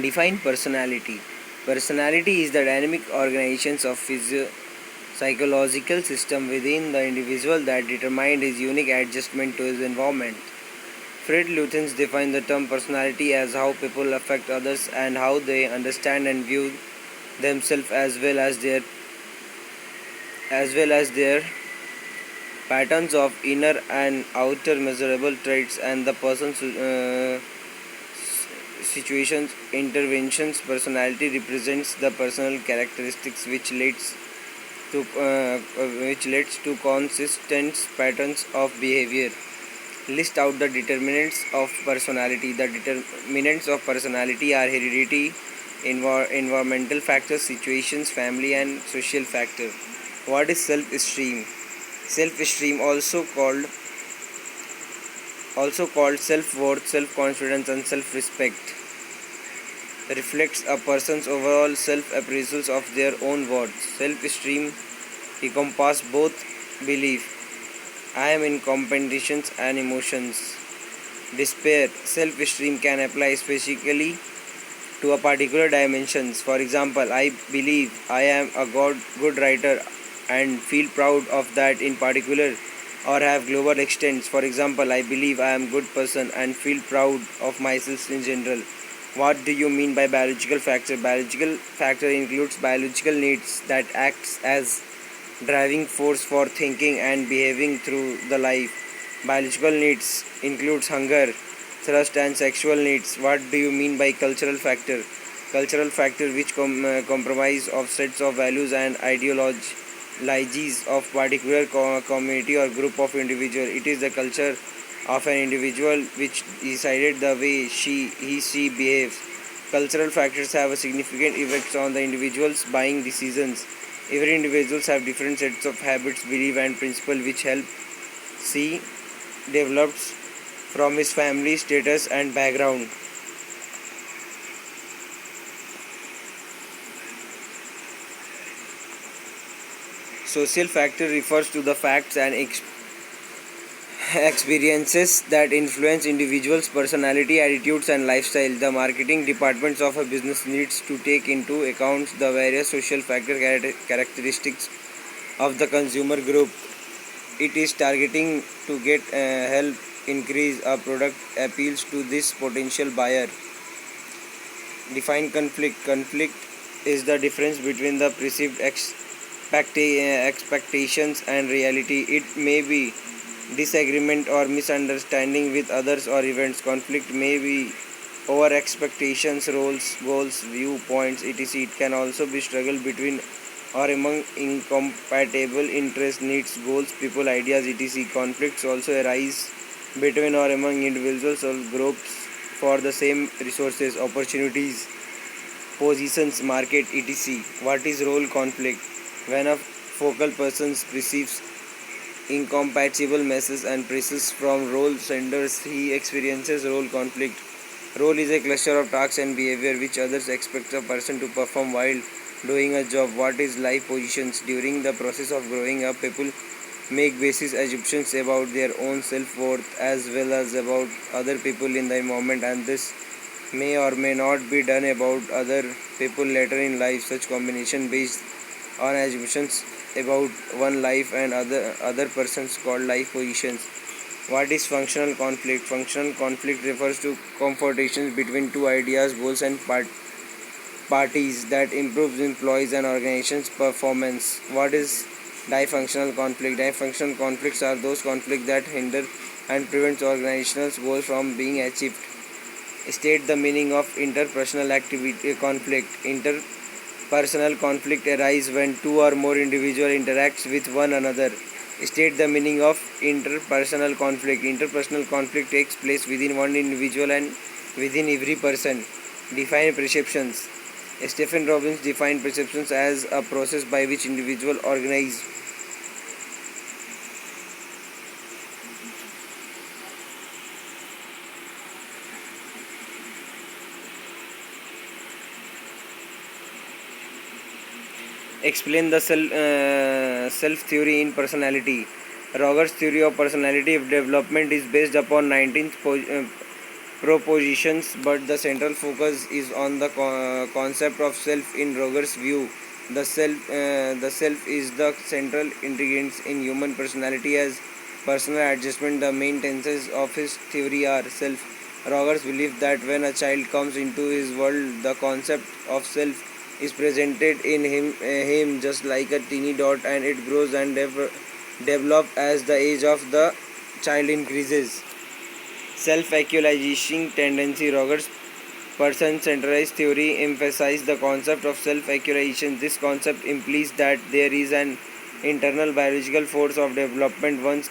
Define personality. Personality is the dynamic organizations of psychological system within the individual that determine his unique adjustment to his environment. Fred Luthens defined the term personality as how people affect others and how they understand and view themselves as well as their patterns of inner and outer measurable traits and the person's situations interventions. Personality represents the personal characteristics which leads to consistent patterns of behavior. List out the determinants of personality. The determinants of personality are heredity, environmental factors, situations, family, and social factor. What is self-esteem? Self-esteem, also called self-worth, self-confidence, and self-respect, reflects a person's overall self-appraisals of their own worth. Self-esteem encompasses both belief I am in competitions and emotions. Despair. Self-esteem can apply specifically to a particular dimensions. For example, I believe I am a good writer and feel proud of that in particular, or have global extents. For example, I believe I am good person and feel proud of myself in general. What do you mean by biological factor? Biological factor includes biological needs that acts as driving force for thinking and behaving through the life. Biological needs includes hunger, thirst, and sexual needs. What do you mean by cultural factor? Cultural factor which comprise of sets of values and ideologies of particular community or group of individual. It is the culture of an individual which decided the way she behaves. Cultural factors have a significant effects on the individual's buying decisions. Every individuals have different sets of habits, beliefs, and principles which help see develops from his family status and background. Social factor refers to the facts and experiences that influence individuals' personality, attitudes, and lifestyle. The marketing departments of a business needs to take into account the various social factor characteristics of the consumer group it is targeting to get help increase a product appeals to this potential buyer. Define conflict. Conflict is the difference between the perceived expectations and reality. It may be disagreement or misunderstanding with others or events. Conflict may be over expectations, roles, goals, viewpoints, etc. It can also be struggle between or among incompatible interests, needs, goals, people, ideas, etc. Conflicts also arise between or among individuals or groups for the same resources, opportunities, positions, market, etc. What is role conflict? When a focal person perceives incompatible messages and presses from role senders, he experiences role conflict. Role is a cluster of tasks and behavior which others expect a person to perform while doing a job. What is life positions? During the process of growing up, people make basis assumptions about their own self-worth as well as about other people in the environment, and this may or may not be done about other people later in life. Such combination based on assumptions about one life and other persons called life positions. What is functional conflict? Functional conflict refers to confrontations between two ideas, goals, and parties that improves employees and organizations' performance. What is dysfunctional conflict? Dysfunctional conflicts are those conflicts that hinder and prevent organizational goals from being achieved. State the meaning of interpersonal activity conflict. Interpersonal conflict arises when two or more individuals interact with one another. State the meaning of interpersonal conflict. Interpersonal conflict takes place within one individual and within every person. Define perceptions. Stephen Robbins defined perceptions as a process by which individuals organize explain the self theory in personality. Roger's theory of personality development is based upon 19th propositions, but the central focus is on the concept of self. In Roger's view, the self is the central ingredient in human personality as personal adjustment. The main tenses of his theory are self. Rogers believes that when a child comes into his world, the concept of self is presented in him just like a teeny dot, and it grows and develop as the age of the child increases. Self-actualizing tendency. Rogers' person-centered theory emphasizes the concept of self-actualization. This concept implies that there is an internal biological force of development one's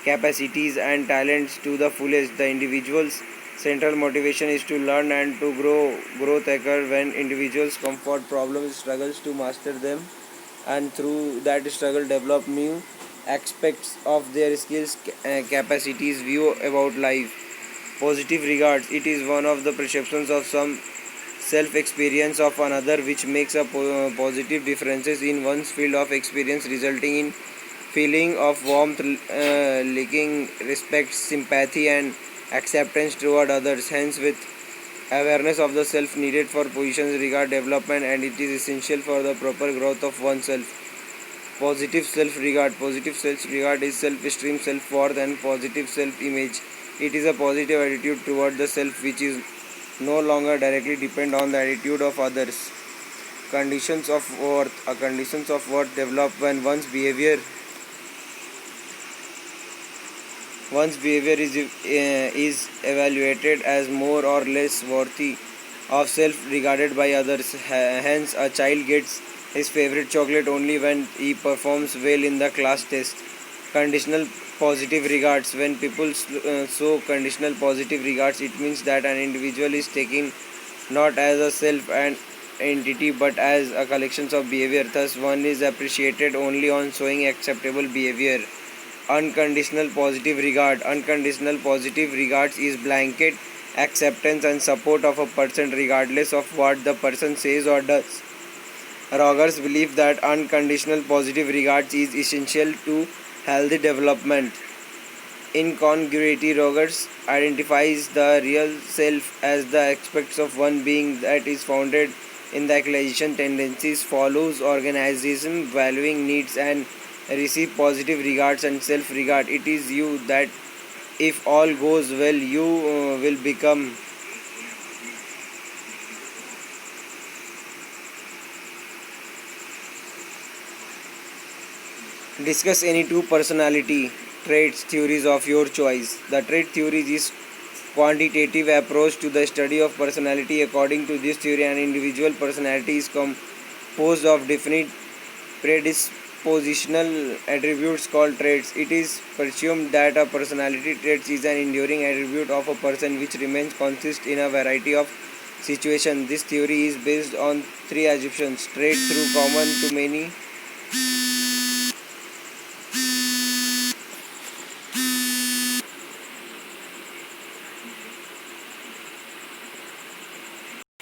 capacities and talents to the fullest. The individual's central motivation is to learn and to grow. Growth occurs when individuals confront problems, struggles to master them, and through that struggle develop new aspects of their skills, capacities, view about life. Positive regards. It is one of the perceptions of some self-experience of another which makes a positive differences in one's field of experience, resulting in feeling of warmth, liking, respect, sympathy, and acceptance toward others. Hence, with awareness of the self needed for positions regard development, and it is essential for the proper growth of oneself. Positive self-regard. Positive self-regard is self-esteem, self-worth, and positive self-image. It is a positive attitude toward the self which is no longer directly depend on the attitude of others. Conditions of worth. Conditions of worth develop when one's behavior is evaluated as more or less worthy of self regarded by others. Hence, a child gets his favorite chocolate only when he performs well in the class test. Conditional positive regards. When people show conditional positive regards, it means that an individual is taken not as a self and entity but as a collection of behavior. Thus, one is appreciated only on showing acceptable behavior. Unconditional positive regard. Unconditional positive regards is blanket acceptance and support of a person regardless of what the person says or does. Rogers believes that unconditional positive regards is essential to healthy development. Incongruity. Rogers identifies the real self as the aspects of one being that is founded in the actualization tendencies, follows organization, valuing needs, and receive positive regards and self regard. It is you that if all goes well, you will become. Discuss any two personality traits theories of your choice. The trait theory is quantitative approach to the study of personality. According to this theory, an individual personality is composed of definite predispositional attributes called traits. It is presumed that a personality trait is an enduring attribute of a person which remains consistent in a variety of situations. This theory is based on three assumptions: trait through common to many,